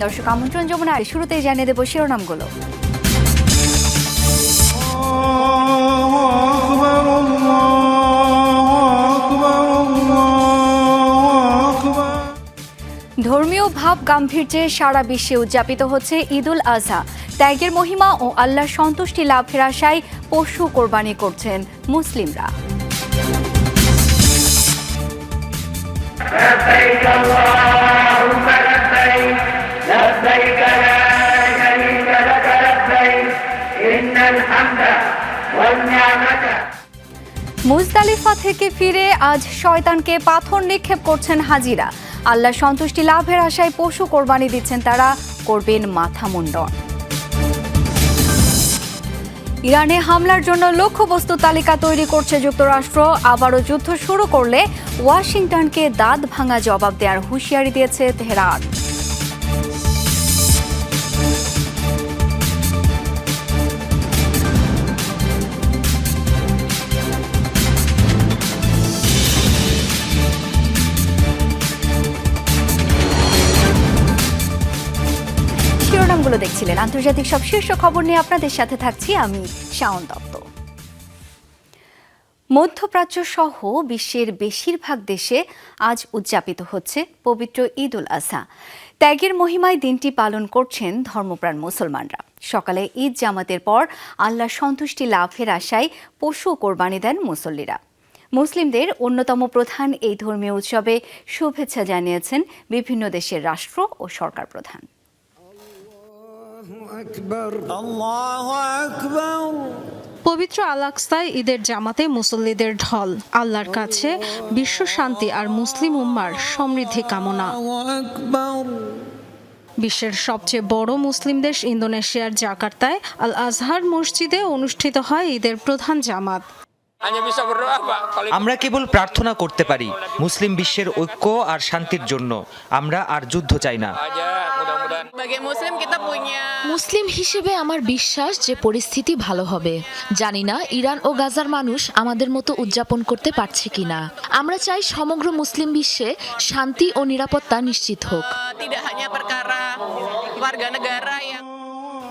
দর্শক আমন্ত্রণ যমুনা, শুরুতেই জানিয়ে দেব শিরোনামগুলো। ধর্মীয় ভাব গাম্ভীর্যে সারা বিশ্বে উদযাপিত হচ্ছে ঈদুল আজহা। ত্যাগের মহিমা ও আল্লাহর সন্তুষ্টি লাভের আশায় পশু কোরবানি করছেন মুসলিমরা। মুজদালিফা থেকে ফিরে আজ শয়তানকে পাথর নিক্ষেপ করছেন হাজিরা। আল্লাহ সন্তুষ্টি লাভের আশায় পশু কোরবানি দিচ্ছেন তারা, করবেন মাথা মুন্ডন। ইরানে হামলার জন্য লক্ষ্যবস্তু তালিকা তৈরি করছে যুক্তরাষ্ট্র। আবারও যুদ্ধ শুরু করলে ওয়াশিংটনকে দাঁত ভাঙা জবাব দেওয়ার হুঁশিয়ারি দিয়েছে তেহরান। শিরোনামগুলো দেখছিলেন। আন্তর্জাতিক সব শীর্ষ খবর নিয়ে আপনাদের সাথে থাকছি আমি শাওন দত্ত। মধ্যপ্রাচ্য সহ বিশ্বের বেশিরভাগ দেশে আজ উদযাপিত হচ্ছে পবিত্র ঈদুল আজহা। ত্যাগের মহিমায় দিনটি পালন করছেন ধর্মপ্রাণ মুসলমানরা। সকালে ঈদ জামাতের পর আল্লাহ সন্তুষ্টি লাভের আশায় পশু কোরবানি দেন মুসল্লিরা। মুসলিমদের অন্যতম প্রধান এই ধর্মীয় উৎসবে শুভেচ্ছা জানিয়েছেন বিভিন্ন দেশের রাষ্ট্র ও সরকার প্রধান। পবিত্র আল-আকসায় ঈদের জামাতে মুসল্লিদের ঢল। আল্লাহর কাছে বিশ্ব শান্তি আর মুসলিম উম্মার সমৃদ্ধি কামনা। বিশ্বের সবচেয়ে বড় মুসলিম দেশ ইন্দোনেশিয়ার জাকার্তায় আল আজহার মসজিদে অনুষ্ঠিত হয় ঈদের প্রধান জামাত। আমরা কেবল প্রার্থনা করতে পারি মুসলিম বিশ্বের ঐক্য আর শান্তির জন্য। আমরা আর যুদ্ধ চাই না। মুসলিম হিসেবে আমার বিশ্বাস যে পরিস্থিতি ভালো হবে। জানি না ইরান ও গাজার মানুষ আমাদের মতো উদযাপন করতে পারছে কিনা। আমরা চাই সমগ্র মুসলিম বিশ্বে শান্তি ও নিরাপত্তা নিশ্চিত হোক।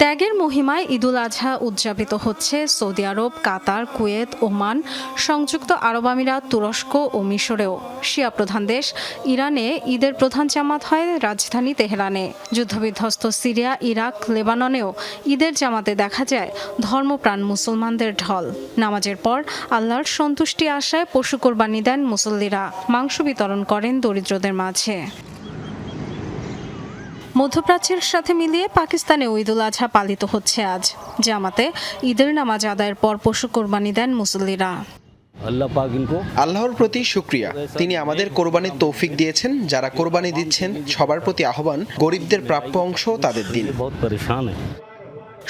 ত্যাগের মহিমায় ঈদুল আজহা উদযাপিত হচ্ছে সৌদি আরব, কাতার, কুয়েত, ওমান, সংযুক্ত আরব আমিরাত, তুরস্ক ও মিশরেও। শিয়া প্রধান দেশ ইরানে ঈদের প্রধান জামাত হয় রাজধানী তেহরানে। যুদ্ধবিধ্বস্ত সিরিয়া, ইরাক, লেবাননেও ঈদের জামাতে দেখা যায় ধর্মপ্রাণ মুসলমানদের ঢল। নামাজের পর আল্লাহর সন্তুষ্টি আশায় পশু কোরবানি দেন মুসল্লিরা। মাংস বিতরণ করেন দরিদ্রদের মাঝে। মধ্যপ্রাচ্যের সাথে মিলিয়ে পাকিস্তানে ঈদুল আজহা পালিত হচ্ছে আজ। জামাতে ঈদের নামাজ আদায়ের পর পশু কোরবানি দেন মুসল্লিরা। আল্লাহর প্রতি শুকরিয়া, তিনি আমাদের কোরবানির তৌফিক দিয়েছেন। যারা কোরবানি দিচ্ছেন সবার প্রতি আহ্বান, গরিবদের প্রাপ্য অংশ তাদের দিন।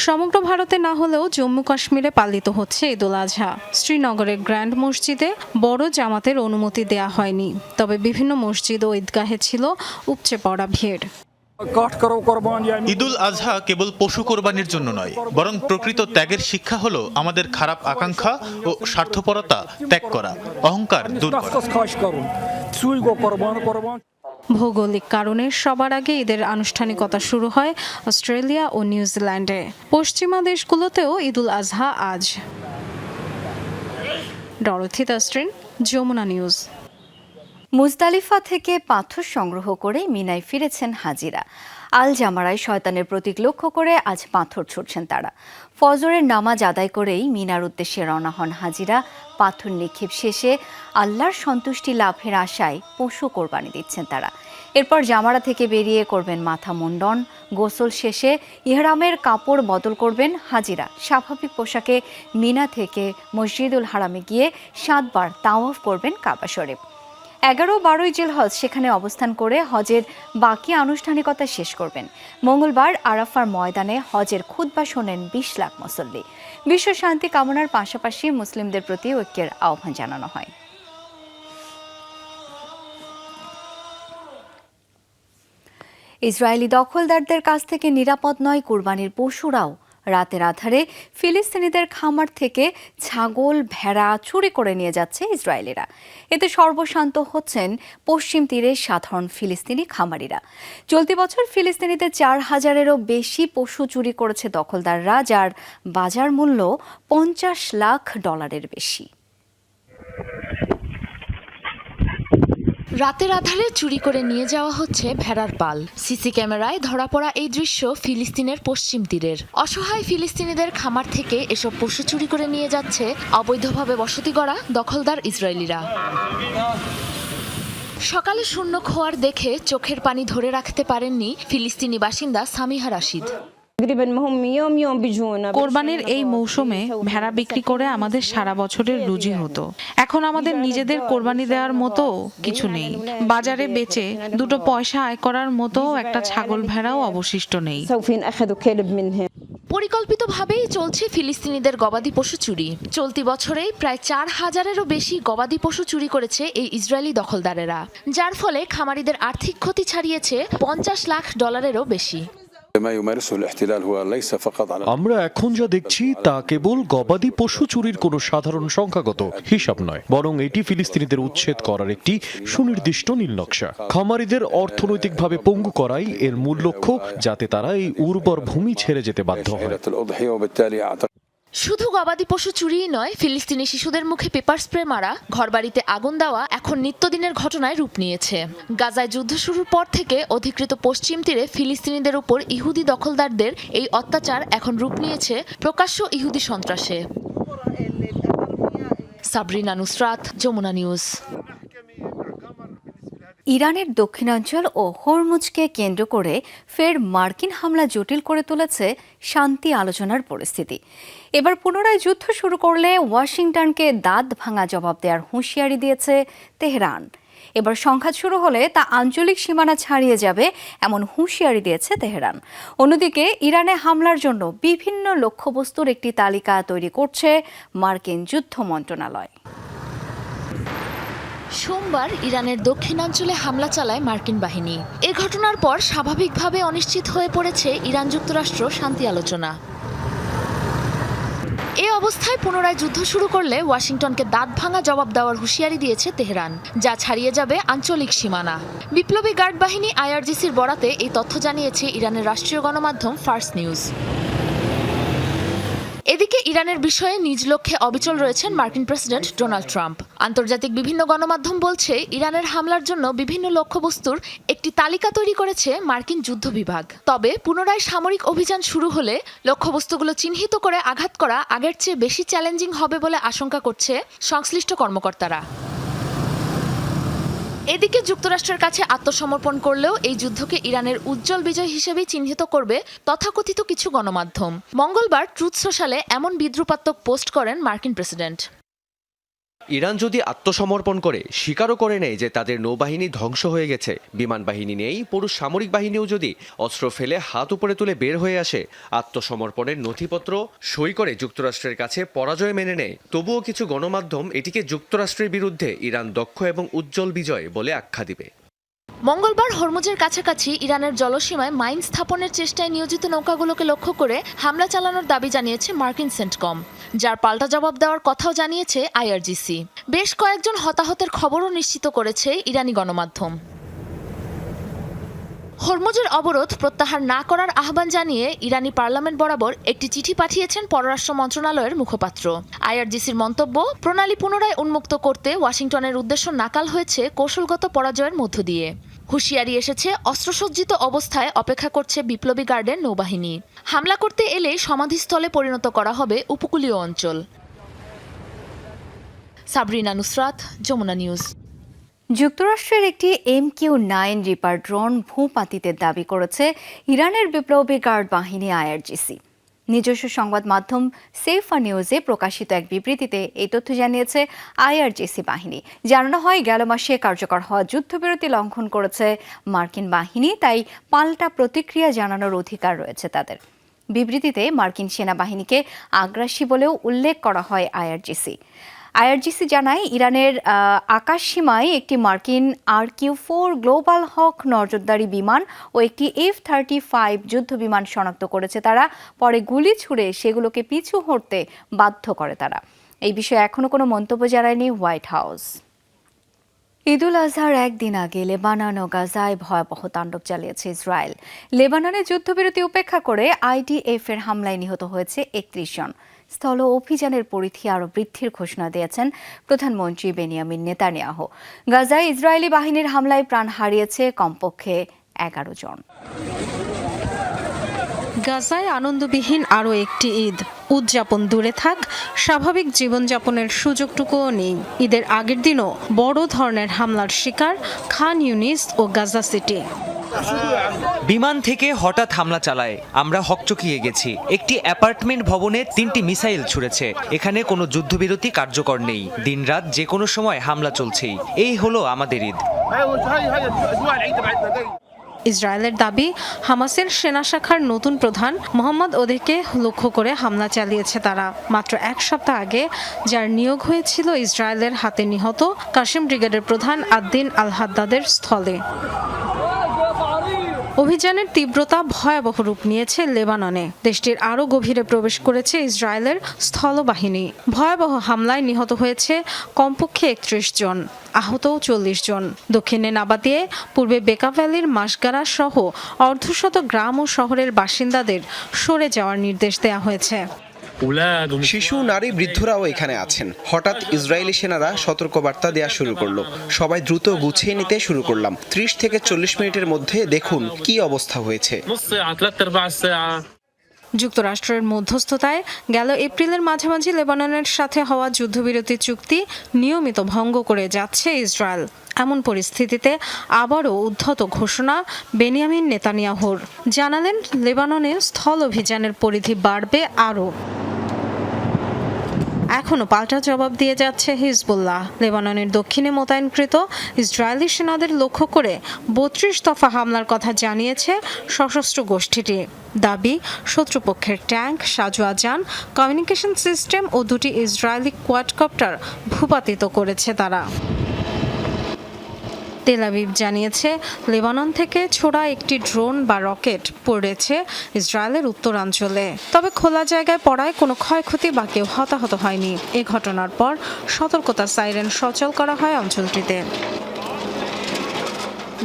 সমগ্র ভারতে না হলেও জম্মু কাশ্মীরে পালিত হচ্ছে ঈদুল আজহা। শ্রীনগরের গ্র্যান্ড মসজিদে বড় জামাতের অনুমতি দেয়া হয়নি, তবে বিভিন্ন মসজিদ ও ঈদগাহে ছিল উপচে পড়া ভিড়। ঈদুল আজহা কেবল পশু কোরবানির জন্য নয়, বরং প্রকৃত ত্যাগের শিক্ষা হলো আমাদের খারাপ আকাঙ্ক্ষা ও স্বার্থপরতা ত্যাগ করা, অহংকার দূর করা। ভৌগোলিক কারণে সবার আগে ঈদের আনুষ্ঠানিকতা শুরু হয় অস্ট্রেলিয়া ও নিউজিল্যান্ডে। পশ্চিমা দেশগুলোতেও ঈদুল আজহা আজ। Dorothy Tasrin, Jamuna news. Muzdalifah থেকে পাথর সংগ্রহ করে মিনায় ফিরেছেন হাজিরা। আল জামারায় শয়তানের প্রতীক লক্ষ্য করে আজ পাথর ছুটছেন তারা। ফজরের নামাজ আদায় করেই মিনার উদ্দেশ্যে রওনা হন হাজিরা। পাথর নিক্ষেপ শেষে আল্লাহর সন্তুষ্টি লাভের আশায় পশু কোরবানি দিচ্ছেন তারা। এরপর জামারা থেকে বেরিয়ে করবেন মাথা মুন্ডন। গোসল শেষে ইহরামের কাপড় বদল করবেন হাজিরা। স্বাভাবিক পোশাকে মিনা থেকে মসজিদুল হারামে গিয়ে 7 বার তাওয়াফ করবেন কাবা শরীফ। 11-12 জিলহজ সেখানে অবস্থান করে হজের বাকি আনুষ্ঠানিকতা শেষ করবেন। মঙ্গলবার আরাফার ময়দানে হজের খুতবা শোনেন 20 লাখ মুসল্লি। বিশ্ব শান্তি কামনার পাশাপাশি মুসলিমদের প্রতি ঐক্যের আহ্বান জানানো হয়। ইসরায়েলি দখলদারদের কাছ থেকে নিরাপদ নয় কুরবানির পশুরাও। রাতের আধারে ফিলিস্তিনিদের খামার থেকে ছাগল ভেড়া চুরি করে নিয়ে যাচ্ছে ইসরায়েলিরা। এতে সর্বশান্ত হচ্ছেন পশ্চিম তীরের সাধারণ ফিলিস্তিনি খামারিরা। চলতি বছর ফিলিস্তিনিদের 4,000-এরও বেশি পশু চুরি করেছে দখলদাররা, যার বাজার মূল্য $50 লাখ বেশি। রাতের আধারে চুরি করে নিয়ে যাওয়া হচ্ছে ভেড়ার পাল। সিসি ক্যামেরায় ধরা পড়া এই দৃশ্য ফিলিস্তিনের পশ্চিম তীরের। অসহায় ফিলিস্তিনিদের খামার থেকে এসব পশু চুরি করে নিয়ে যাচ্ছে অবৈধভাবে বসতি গড়া দখলদার ইসরায়েলিরা। সকালে শূন্য খোয়ার দেখে চোখের পানি ধরে রাখতে পারেননি ফিলিস্তিনি বাসিন্দা সামিহা রাশিদ। কোরবানির এই মৌসুমে ভেড়া বিক্রি করে আমাদের সারা বছরের রুজি হতো। এখন আমাদের নিজেদের কোরবানি দেওয়ার মতো কিছু নেই। বাজারে বেচে দুটো পয়সা আয় করার মতো একটা ছাগল ভেড়াও অবশিষ্ট নেই। পরিকল্পিতভাবেই চলছে ফিলিস্তিনিদের গবাদি পশু চুরি। চলতি বছরেই প্রায় 4,000-এরও বেশি গবাদি পশু চুরি করেছে এই ইসরায়েলি দখলদারেরা, যার ফলে খামারিদের আর্থিক ক্ষতি ছাড়িয়েছে $50 লাখ বেশি। আমরা এখন যা দেখছি তা কেবল গবাদি পশু চুরির কোনো সাধারণ সংখ্যাগত হিসাব নয়, বরং এটি ফিলিস্তিনিদের উচ্ছেদ করার একটি সুনির্দিষ্ট নীলনকশা। খামারিদের অর্থনৈতিকভাবে পঙ্গু করাই এর মূল লক্ষ্য, যাতে তারা এই উর্বর ভূমি ছেড়ে যেতে বাধ্য হয়। শুধু গবাদি পশু চুরিই নয়, ফিলিস্তিনি শিশুদের মুখে পেপার স্প্রে মারা, ঘরবাড়িতে আগুন দেওয়া এখন নিত্যদিনের ঘটনায় রূপ নিয়েছে। গাজায় যুদ্ধ শুরুর পর থেকে অধিকৃত পশ্চিম তীরে ফিলিস্তিনিদের উপর ইহুদি দখলদারদের এই অত্যাচার এখন রূপ নিয়েছে প্রকাশ্য ইহুদি সন্ত্রাসে। সাবরিনা নুসরাত, যমুনা নিউজ। ইরানের দক্ষিণাঞ্চল ও হরমুজকে কেন্দ্র করে ফের মার্কিন হামলা জটিল করে তুলেছে শান্তি আলোচনার পরিস্থিতি। এবার পুনরায় যুদ্ধ শুরু করলে ওয়াশিংটনকে দাঁত ভাঙা জবাব দেওয়ার হুঁশিয়ারি দিয়েছে তেহরান। এবার সংঘাত শুরু হলে তা আঞ্চলিক সীমানা ছাড়িয়ে যাবে এমন হুঁশিয়ারি দিয়েছে তেহরান। অন্যদিকে ইরানে হামলার জন্য বিভিন্ন লক্ষ্যবস্তুর একটি তালিকা তৈরি করছে মার্কিন যুদ্ধ মন্ত্রণালয়। সোমবার ইরানের দক্ষিণাঞ্চলে হামলা চালায় মার্কিন বাহিনী। এ ঘটনার পর স্বাভাবিকভাবে অনিশ্চিত হয়ে পড়েছে ইরান যুক্তরাষ্ট্র শান্তি আলোচনা। এ অবস্থায় পুনরায় যুদ্ধ শুরু করলে ওয়াশিংটনকে দাঁত ভাঙা জবাব দেওয়ার হুঁশিয়ারি দিয়েছে তেহরান, যা ছাড়িয়ে যাবে আঞ্চলিক সীমানা। বিপ্লবী গার্ড বাহিনী IRGCর বরাতে এই তথ্য জানিয়েছে ইরানের রাষ্ট্রীয় গণমাধ্যম ফার্স নিউজ। এদিকে ইরানের বিষয়ে নিজ লক্ষ্যে অবিচল রয়েছেন মার্কিন প্রেসিডেন্ট ডোনাল্ড ট্রাম্প। আন্তর্জাতিক বিভিন্ন গণমাধ্যম বলছে, ইরানের হামলার জন্য বিভিন্ন লক্ষ্যবস্তুর একটি তালিকা তৈরি করেছে মার্কিন যুদ্ধ বিভাগ। তবে পুনরায় সামরিক অভিযান শুরু হলে লক্ষ্যবস্তুগুলো চিহ্নিত করে আঘাত করা আগের চেয়ে বেশি চ্যালেঞ্জিং হবে বলে আশঙ্কা করছে সংশ্লিষ্ট কর্মকর্তারা। এদিকে যুক্তরাষ্ট্রের কাছে আত্মসমর্পণ করলেও এই যুদ্ধকে ইরানের উজ্জ্বল বিজয় হিসেবেই চিহ্নিত করবে তথাকথিত কিছু গণমাধ্যম। মঙ্গলবার ট্রুথ সোশ্যালে এমন বিদ্রুপাত্মক পোস্ট করেন মার্কিন প্রেসিডেন্ট। ইরান যদি আত্মসমর্পণ করে, স্বীকারও করে নেয় যে তাদের নৌবাহিনী ধ্বংস হয়ে গেছে, বিমান বাহিনী নেই, পুরুষ সামরিক বাহিনীও যদি অস্ত্র ফেলে হাত উপরে তুলে বের হয়ে আসে, আত্মসমর্পণের নথিপত্র সই করে যুক্তরাষ্ট্রের কাছে পরাজয় মেনে নেয়, তবুও কিছু গণমাধ্যম এটিকে যুক্তরাষ্ট্রের বিরুদ্ধে ইরান দক্ষ এবং উজ্জ্বল বিজয় বলে আখ্যা দিবে। মঙ্গলবার হরমুজের কাছাকাছি ইরানের জলসীমায় মাইন স্থাপনের চেষ্টায় নিয়োজিত নৌকাগুলোকে লক্ষ্য করে হামলা চালানোর দাবি জানিয়েছে মার্কিন সেন্টকম, যার পাল্টা জবাব দেওয়ার কথাও জানিয়েছে IRGC। বেশ কয়েকজন হতাহতের খবরও নিশ্চিত করেছে ইরানি গণমাধ্যম। হরমুজের অবরোধ প্রত্যাহার না করার আহ্বান জানিয়ে ইরানি পার্লামেন্ট বরাবর একটি চিঠি পাঠিয়েছেন পররাষ্ট্র মন্ত্রণালয়ের মুখপাত্র। IRGCর মন্তব্য, প্রণালী পুনরায় উন্মুক্ত করতে ওয়াশিংটনের উদ্দেশ্য নাকাল হয়েছে কৌশলগত পরাজয়ের মধ্য দিয়ে। হুঁশিয়ারি এসেছে, অস্ত্রসজ্জিত অবস্থায় অপেক্ষা করছে বিপ্লবী গার্ডের নৌবাহিনী। হামলা করতে এলে সমাধিস্থলে পরিণত করা হবে উপকূলীয় অঞ্চল। সাবরিনা নুসরাত, যমুনা নিউজ। যুক্তরাষ্ট্রের একটি MQ-9 রিপার ড্রোন ভূপাতিতের দাবি করেছে ইরানের বিপ্লবী গার্ড বাহিনী IRGC। নিজস্ব সংবাদ মাধ্যম সেফা নিউজে প্রকাশিত এক বিবৃতিতে এই তথ্য জানিয়েছে IRGC বাহিনী। জানানো হয়, গেল মাসে কার্যকর হওয়া যুদ্ধবিরতি লঙ্ঘন করেছে মার্কিন বাহিনী, তাই পাল্টা প্রতিক্রিয়া জানানোর অধিকার রয়েছে তাদের। বিবৃতিতে মার্কিন সেনাবাহিনীকে আগ্রাসী বলেও উল্লেখ করা হয় IRGC। আইআরজিসি জানায় ইরানের আকাশ সীমায় একটি মার্কিন RQ-4 গ্লোবাল হক নজরদারি বিমান ও একটি F-35 যুদ্ধ বিমান শনাক্ত করেছে তারা। পরে গুলি ছুড়ে সেগুলোকে পিছু হটতে বাধ্য করে তারা। এই বিষয়ে এখনো কোনো মন্তব্য জানায়নি হোয়াইট হাউস। ঈদুল আজহার একদিন আগে লেবানন ও গাজায় ভয়াবহ তাণ্ডব চালিয়েছে ইসরায়েল। লেবাননে যুদ্ধবিরতি উপেক্ষা করে IDF এর হামলায় নিহত হয়েছে 31 জন। স্থল অভিযানের পরিধি আরও বৃদ্ধির ঘোষণা দিয়েছেন প্রধানমন্ত্রী বেনিয়ামিন নেতানিয়াহু। গাজায় ইসরায়েলি বাহিনীর হামলায় প্রাণ হারিয়েছে কমপক্ষে 11 জন। গাজায় আনন্দবিহীন আরও একটি ঈদ। উদযাপন দূরে থাক, স্বাভাবিক জীবনযাপনের সুযোগটুকুও নেই। ঈদের আগের দিনও বড় ধরনের হামলার শিকার খান ইউনিস ও গাজা সিটি। বিমান থেকে হঠাৎ হামলা চালায়, আমরা হকচকিয়ে গেছি। একটি অ্যাপার্টমেন্ট ভবনে 3টি মিসাইল ছুড়েছে। এখানে কোনো যুদ্ধবিরতি কার্যকর নেই, দিনরাত যে কোনো সময় হামলা চলছেই। এই হলো আমাদের ঈদ। ইসরায়েলের দাবি, হামাসের সেনা শাখার নতুন প্রধান মোহাম্মদ ওদেহকে লক্ষ্য করে হামলা চালিয়েছে তারা। মাত্র 1 সপ্তাহ আগে যার নিয়োগ হয়েছিল ইসরায়েলের হাতে নিহত কাসিম ব্রিগেডের প্রধান আদ্দিন আল হাদ্দাদের স্থলে। অভিযানের তীব্রতা ভয়াবহ রূপ নিয়েছে লেবাননে। দেশটির আরও গভীরে প্রবেশ করেছে ইসরায়েলের স্থলবাহিনী। ভয়াবহ হামলায় নিহত হয়েছে কমপক্ষে 31 জন, আহত 40 জন। দক্ষিণে নাবাতিয়ে, পূর্বে বেকা ভ্যালির মাসগারা সহ অর্ধশত গ্রাম ও শহরের বাসিন্দাদের সরে যাওয়ার নির্দেশ দেওয়া হয়েছে। শিশু, নারী, বৃদ্ধরাও এখানে আছেন। হঠাৎ ইসরায়েলি সেনারা সতর্কবার্তা দেওয়া শুরু করলো। সবাই দ্রুত গুছিয়ে নিতে শুরু করলাম। 30 থেকে 40 মিনিটের মধ্যে দেখুন কি অবস্থা হয়েছে। যুক্তরাষ্ট্রের মধ্যস্থতায় গেল এপ্রিলের মাঝামাঝি লেবাননের সাথে হওয়া যুদ্ধবিরতি চুক্তি নিয়মিত ভঙ্গ করে যাচ্ছে ইসরায়েল। এমন পরিস্থিতিতে আবারও উদ্ধত ঘোষণা বেনিয়ামিন নেতানিয়াহুর। জানালেন লেবাননে স্থল অভিযানের পরিধি বাড়বে আরও। এখনও পাল্টা জবাব দিয়ে যাচ্ছে হিজবুল্লাহ। লেবাননের দক্ষিণে মোতায়েনকৃত ইসরায়েলি সেনাদের লক্ষ্য করে 32 দফা হামলার কথা জানিয়েছে সশস্ত্র গোষ্ঠীটি। দাবি, শত্রুপক্ষের ট্যাঙ্ক, সাজোয়া যান, কমিউনিকেশন সিস্টেম ও 2টি ইসরায়েলি কোয়াডকপ্টার ভূপাতিত করেছে তারা। তেল আবিব জানিয়েছে, লেবানন থেকে ছোড়া একটি ড্রোন বা রকেট পড়েছে ইসরায়েলের উত্তরাঞ্চলে। তবে খোলা জায়গায় পড়ায় কোনো ক্ষয়ক্ষতি বা কেউ হতাহত হয়নি। এ ঘটনার পর সতর্কতা সাইরেন সচল করা হয় অঞ্চলটিতে।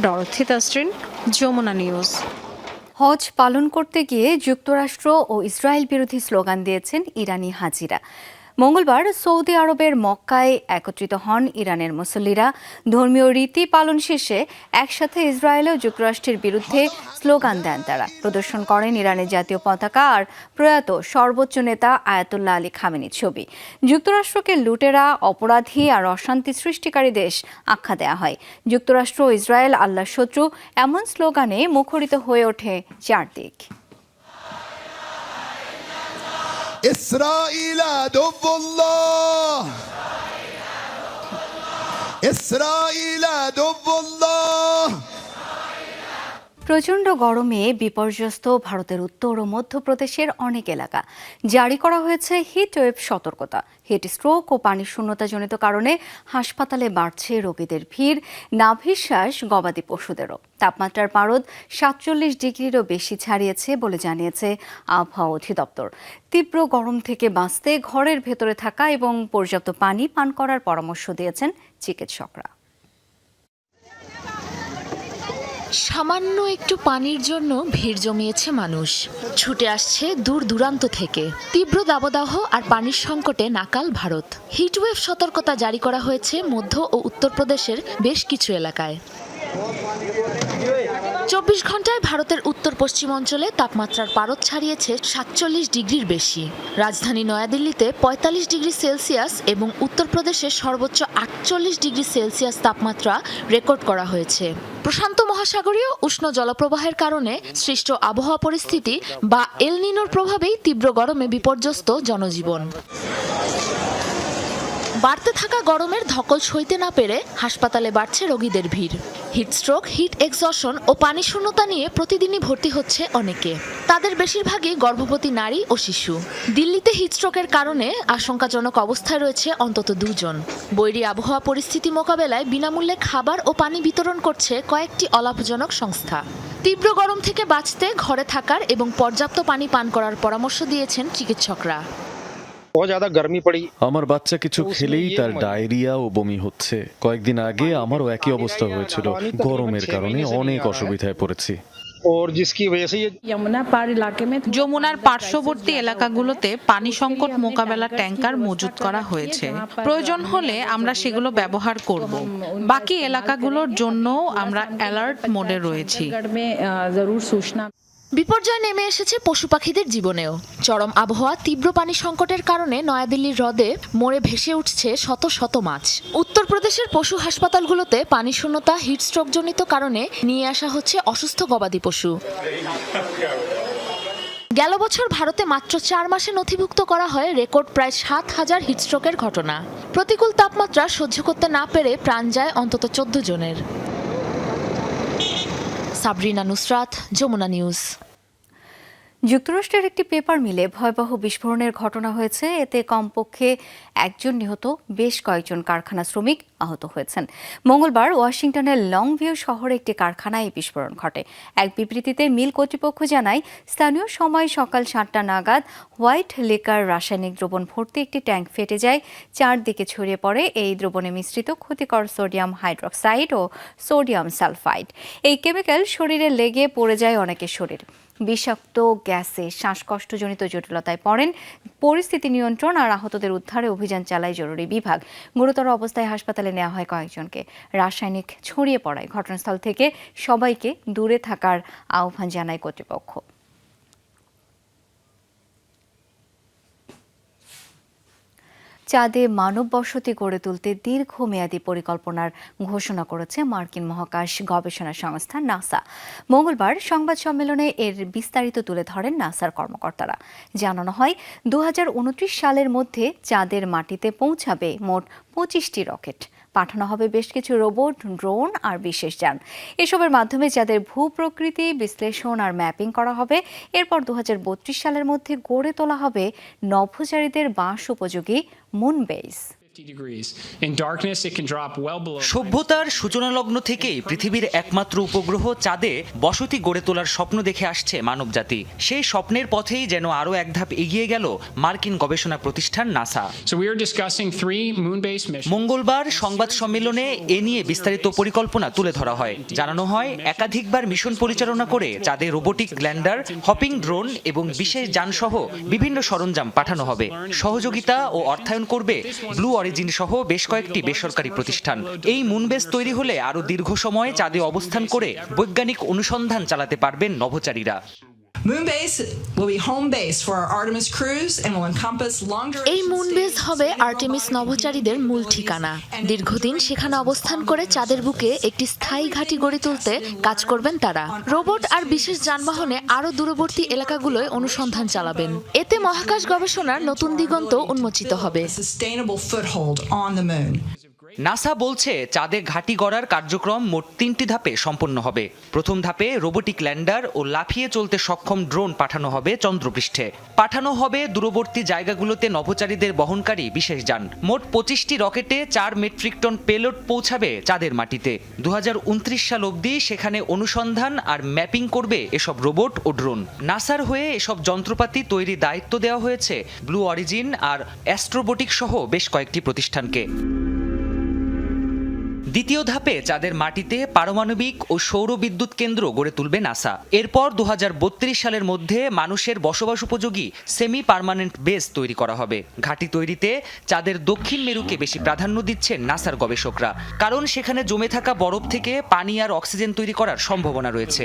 Dorothy Tasrin, Jamuna news. হজ পালন করতে গিয়ে যুক্তরাষ্ট্র ও ইসরায়েল বিরোধী স্লোগান দিয়েছেন ইরানি হাজিরা। মঙ্গলবার সৌদি আরবের মক্কায় একত্রিত হন ইরানের মুসল্লিরা। ধর্মীয় রীতি পালন শেষে একসাথে ইসরায়েল ও যুক্তরাষ্ট্রের বিরুদ্ধে স্লোগান দেন তারা। প্রদর্শন করেন ইরানের জাতীয় পতাকা আর প্রয়াত সর্বোচ্চ নেতা আয়াতুল্লাহ আলী খামেনির ছবি। যুক্তরাষ্ট্রকে লুটেরা, অপরাধী আর অশান্তি সৃষ্টিকারী দেশ আখ্যা দেওয়া হয়। যুক্তরাষ্ট্র ও ইসরায়েল আল্লাহর শত্রু, এমন স্লোগানে মুখরিত হয়ে ওঠে চারদিক। إسرائيل عدو الله إسرائيل عدو الله। প্রচণ্ড গরমে বিপর্যস্ত ভারতের উত্তর ও মধ্যপ্রদেশের অনেক এলাকা। জারি করা হয়েছে হিট ওয়েভ সতর্কতা। হিট স্ট্রোক ও পানির শূন্যতাজনিত কারণে হাসপাতালে বাড়ছে রোগীদের ভিড়, নাভিশ্বাস গবাদি পশুদেরও। তাপমাত্রার পারদ 47 ডিগ্রিরও বেশি ছাড়িয়েছে বলে জানিয়েছে আবহাওয়া অধিদপ্তর। তীব্র গরম থেকে বাঁচতে ঘরের ভেতরে থাকা এবং পর্যাপ্ত পানি পান করার পরামর্শ দিয়েছেন চিকিৎসকরা। সামান্য একটু পানির জন্য ভিড় জমিয়েছে মানুষ। ছুটে আসছে দূর দূরান্ত থেকে। তীব্র দাবদাহ আর পানির সংকটে নাকাল ভারত। হিটওয়েভ সতর্কতা জারি করা হয়েছে মধ্য ও উত্তরপ্রদেশের বেশ কিছু এলাকায়। 24 ঘন্টায় ভারতের উত্তর পশ্চিম অঞ্চলে তাপমাত্রার পারদ ছাড়িয়েছে 47 ডিগ্রির বেশি। রাজধানী নয়াদিল্লিতে 45 ডিগ্রি সেলসিয়াস এবং উত্তরপ্রদেশে সর্বোচ্চ 48 ডিগ্রি সেলসিয়াস তাপমাত্রা রেকর্ড করা হয়েছে। প্রশান্ত মহাসাগরীয় উষ্ণ জলপ্রবাহের কারণে সৃষ্ট আবহাওয়া পরিস্থিতি বা এল নিনোর প্রভাবেই তীব্র গরমে বিপর্যস্ত জনজীবন। বাড়তে থাকা গরমের ধকল সইতে না পেরে হাসপাতালে বাড়ছে রোগীদের ভিড়। হিটস্ট্রোক, হিট এক্সশন ও পানি শূন্যতা নিয়ে প্রতিদিনই ভর্তি হচ্ছে অনেকে। তাদের বেশিরভাগই গর্ভবতী নারী ও শিশু। দিল্লিতে হিটস্ট্রোকের কারণে আশঙ্কাজনক অবস্থায় রয়েছে অন্তত 2 জন। বৈরী আবহাওয়া পরিস্থিতি মোকাবেলায় বিনামূল্যে খাবার ও পানি বিতরণ করছে কয়েকটি অলাভজনক সংস্থা। তীব্র গরম থেকে বাঁচতে ঘরে থাকার এবং পর্যাপ্ত পানি পান করার পরামর্শ দিয়েছেন চিকিৎসকরা। আমার বাচ্চা কিছু খেলেই তার ডায়রিয়া ও বমি হচ্ছে। কয়েকদিন আগে আমারও একই অবস্থা হয়েছিল। গরমের কারণে অনেক অসুবিধায় পড়েছি। যমুনার পার্শ্ববর্তী এলাকাগুলোতে পানি সংকট মোকাবেলা ট্যাঙ্কার মজুত করা হয়েছে। প্রয়োজন হলে আমরা সেগুলো ব্যবহার করব। বাকি এলাকাগুলোর জন্যও আমরা অ্যালার্ট মোডে রয়েছি। বিপর্যয় নেমে এসেছে পশু পাখিদের জীবনেও। চরম আবহাওয়া, তীব্র পানি সংকটের কারণে নয়াদিল্লির হ্রদে মরে ভেসে উঠছে শত শত মাছ। উত্তরপ্রদেশের পশু হাসপাতালগুলোতে পানি শূন্যতা, হিটস্ট্রোকজনিত কারণে নিয়ে আসা হচ্ছে অসুস্থ গবাদি পশু। গেল বছর ভারতে মাত্র 4 মাসে নথিভুক্ত করা হয় রেকর্ড প্রায় 7,000 হিটস্ট্রোকের ঘটনা। প্রতিকূল তাপমাত্রা সহ্য করতে না পেরে প্রাণ যায় অন্তত 14 জনের। সাবরিনা নুসরাত, যমুনা নিউজ। যুক্তরাষ্ট্রের একটি পেপার মিলে ভয়াবহ বিস্ফোরণের ঘটনা হয়েছে। এতে কমপক্ষে 1 জন নিহত, বেশ কয়েকজন কারখানা শ্রমিক আহত হয়েছেন। মঙ্গলবার ওয়াশিংটনের লংভিউ শহরে একটি কারখানায় এই বিস্ফোরণ ঘটে। এক বিবৃতিতে মিল কর্তৃপক্ষ জানায়, স্থানীয় সময় সকাল 7টা নাগাদ হোয়াইট লিকার রাসায়নিক দ্রবণ ভর্তি একটি ট্যাঙ্ক ফেটে যায়। চারদিকে ছড়িয়ে পড়ে এই দ্রবণে মিশ্রিত ক্ষতিকর সোডিয়াম হাইড্রক্সাইড ও সোডিয়াম সালফাইড। এই কেমিক্যাল শরীরে লেগে পড়ে যায় অনেকের শরীর। বিষাক্ত গ্যাসে শ্বাসকষ্টজনিত জটিলতায় পড়েন। পরিস্থিতি নিয়ন্ত্রণ আর আহতদের উদ্ধারে অভিযান চালায় জরুরি বিভাগ। গুরুতর অবস্থায় হাসপাতালে নেওয়া হয় কয়েকজনকে। রাসায়নিক ছড়িয়ে পড়ায় ঘটনাস্থল থেকে সবাইকে দূরে থাকার আহ্বান জানায় কর্তৃপক্ষ। চাঁদে মানব বসতি গড়ে তুলতে দীর্ঘমেয়াদী পরিকল্পনার ঘোষণা করেছে মার্কিন মহাকাশ গবেষণা সংস্থা নাসা। মঙ্গলবার সংবাদ সম্মেলনে এর বিস্তারিত তুলে ধরেন নাসার কর্মকর্তারা। জানানো হয়, 2029 সালের মধ্যে চাঁদের মাটিতে পৌঁছাবে মোট 25টি রকেট। পাঠানো হবে বেশ কিছু রোবট, ড্রোন আর বিশেষ যান। এসবের মাধ্যমে চাঁদের ভূপ্রকৃতি বিশ্লেষণ আর ম্যাপিং করা হবে। এরপর 2032 সালের মধ্যে গড়ে তোলা হবে নভোচারীদের বাস উপযোগী মুন বেস। সভ্যতার সূচনালগ্ন থেকেই পৃথিবীর একমাত্র উপগ্রহ চাঁদে বসতি গড়ে তোলার স্বপ্ন দেখে আসছে মানবজাতি। সেই স্বপ্নের পথেই যেন আরও এক ধাপ এগিয়ে গেল মার্কিন গবেষণা প্রতিষ্ঠান নাসা। মঙ্গলবার সংবাদ সম্মেলনে এ নিয়ে বিস্তারিত পরিকল্পনা তুলে ধরা হয়। জানানো হয়, একাধিকবার মিশন পরিচালনা করে চাঁদে রোবোটিক ল্যান্ডার, হপিং ড্রোন এবং বিশেষ যানসহ বিভিন্ন সরঞ্জাম পাঠানো হবে। সহযোগিতা ও অর্থায়ন করবে ব্লু অরিজিন সহ বেশ কয়েকটি বেসরকারি প্রতিষ্ঠান। এই মুনবেস তৈরি হলে আরও দীর্ঘ সময় চাঁদে অবস্থান করে বৈজ্ঞানিক অনুসন্ধান চালাতে পারবেন নভোচারীরা। এই মুন বেস হবে আর্টেমিস নভোচারীদের মূল ঠিকানা। দীর্ঘদিন সেখানে অবস্থান করে চাঁদের বুকে একটি স্থায়ী ঘাঁটি গড়ে তুলতে কাজ করবেন তারা। রোবট আর বিশেষ যানবাহনে আরও দূরবর্তী এলাকাগুলোয় অনুসন্ধান চালাবেন। এতে মহাকাশ গবেষণার নতুন দিগন্ত উন্মোচিত হবে। নাসা বলছে, চাঁদে ঘাঁটি গড়ার কার্যক্রম মোট 3টি ধাপে সম্পন্ন হবে। প্রথম ধাপে রোবোটিক ল্যান্ডার ও লাফিয়ে চলতে সক্ষম ড্রোন পাঠানো হবে চন্দ্রপৃষ্ঠে। পাঠানো হবে দূরবর্তী জায়গাগুলোতে নভোচারীদের বহনকারী বিশেষ যান। মোট 25টি রকেটে 4 মেট্রিক টন পেলোড পৌঁছাবে চাঁদের মাটিতে। 2029 সাল অবধি সেখানে অনুসন্ধান আর ম্যাপিং করবে এসব রোবট ও ড্রোন। নাসার হয়ে এসব যন্ত্রপাতি তৈরির দায়িত্ব দেওয়া হয়েছে ব্লু অরিজিন আর অ্যাস্ট্রোবোটিক সহ বেশ কয়েকটি প্রতিষ্ঠানকে। দ্বিতীয় ধাপে চাঁদের মাটিতে পারমাণবিক ও সৌর বিদ্যুৎ কেন্দ্র গড়ে তুলবে নাসা। এরপর 2032 সালের মধ্যে মানুষের বসবাস উপযোগী সেমি পার্মানেন্ট বেস তৈরি করা হবে। ঘাঁটি তৈরিতে চাঁদের দক্ষিণ মেরুকে বেশি প্রাধান্য দিচ্ছেন নাসার গবেষকরা, কারণ সেখানে জমে থাকা বরফ থেকে পানি আর অক্সিজেন তৈরি করার সম্ভাবনা রয়েছে।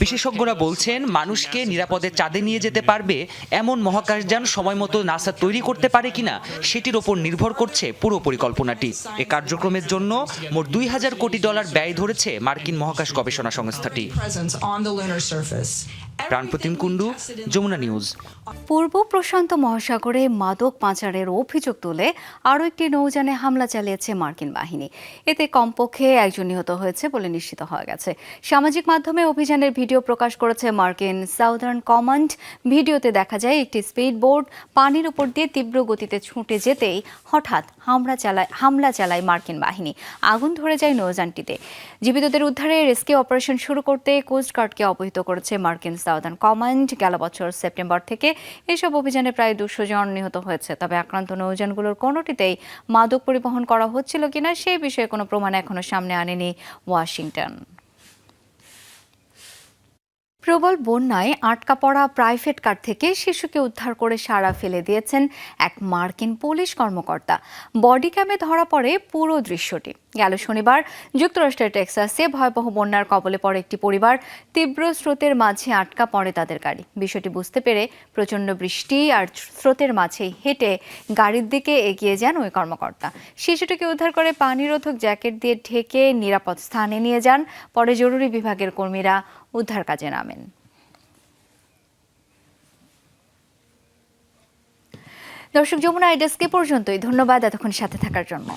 বিশেষজ্ঞরা বলছেন, মানুষকে নিরাপদে চাঁদে নিয়ে যেতে পারবে এমন মহাকাশযান সময়মতো নাসা তৈরি করতে পারে কিনা সেটির ওপর নির্ভর করছে পুরো পরিকল্পনাটি। এ কার্যক্রমের জন্য মোট $2,000 কোটি ব্যয় ধরেছে মার্কিন মহাকাশ গবেষণা সংস্থাটি। প্রাণপ্রতিম কুণ্ডু, যমুনা নিউজ। পূর্ব প্রশান্ত মহাসাগরে মাদক পাচারের অভিযোগ তুলে আরও একটি নৌযানে হামলা চালিয়েছে মার্কিন বাহিনী। এতে কমপক্ষে একজন নিহত হয়েছে বলে নিশ্চিত হয়ে গেছে। সামাজিক মাধ্যমে অভিযানের ভিডিও প্রকাশ করেছে মার্কিন সাউদার্ন কমান্ড। ভিডিওতে দেখা যায় একটি স্পিড বোট পানির উপর দিয়ে তীব্র গতিতে ছুটে যেতেই হঠাৎ হামলা চালায় মার্কিন বাহিনী। আগুন ধরে যায় নৌযানটিতে। জীবিতদের উদ্ধারে রেস্কিউ অপারেশন শুরু করতে কোস্টগার্ডকে অবহিত করেছে মার্কিন সাউদার্ন কমান্ড। গেল বছর সেপ্টেম্বর থেকে এসব অভিযানে প্রায় 200 জন নিহত হয়েছে। তবে আক্রান্ত নৌযানগুলোর কোনোটিতেই মাদক পরিবহন করা হচ্ছিল কিনা সেই বিষয়ে কোনো প্রমাণ এখনো সামনে আনেনি ওয়াশিংটন। প্রবল বন্যায় আটকা পড়া প্রাইভেট কার থেকে শিশুকে উদ্ধার করে সাড়া ফেলে দিয়েছেন এক মার্কিন পুলিশ কর্মকর্তা। বডি ক্যামে ধরা পড়ে পুরো দৃশ্যটি। গেল শনিবার যুক্তরাষ্ট্রের টেক্সাসে ভয়াবহ বন্যার কবলে পড়ে একটি পরিবার। তীব্র স্রোতের মাঝে আটকা পড়ে তাদের গাড়ি। বিষয়টি বুঝতে পেরে প্রচণ্ড বৃষ্টি আর স্রোতের মাঝে হেঁটে গাড়ির দিকে এগিয়ে যান ওই কর্মকর্তা। শিশুটিকে উদ্ধার করে পানিরোধক জ্যাকেট দিয়ে ঢেকে নিরাপদ স্থানে নিয়ে যান। পরে জরুরি বিভাগের কর্মীরা উদ্ধার কাজে নামেন। দর্শক, যমুনা ডেস্ক পর্যন্তই। ধন্যবাদ এতক্ষণ সাথে থাকার জন্য।